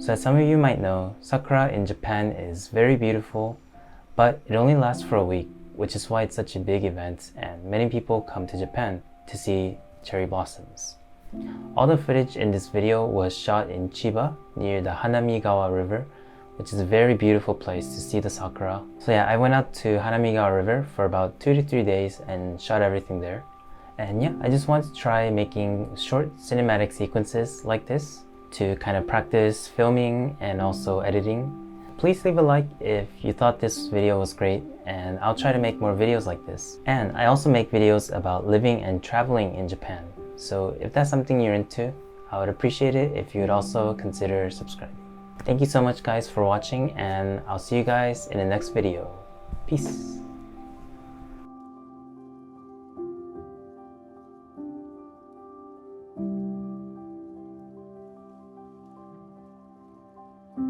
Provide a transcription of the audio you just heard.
So as some of you might know, Sakura in Japan is very beautiful, but it only lasts for a week, which is why it's such a big event and many people come to Japan to see cherry blossoms. All the footage in this video was shot in Chiba, near the Hanamigawa River, which is a very beautiful place to see the sakura. So yeah, I went out to Hanamigawa River for about 2 to 3 days and shot everything there. And yeah, I just wanted to try making short cinematic sequences like this to kind of practice filming and also editing. Please leave a like if you thought this video was great, and I'll try to make more videos like this. And I also make videos about living and traveling in Japan. So if that's something you're into, I would appreciate it if you would also consider subscribing. Thank you so much guys for watching, and I'll see you guys in the next video. Peace!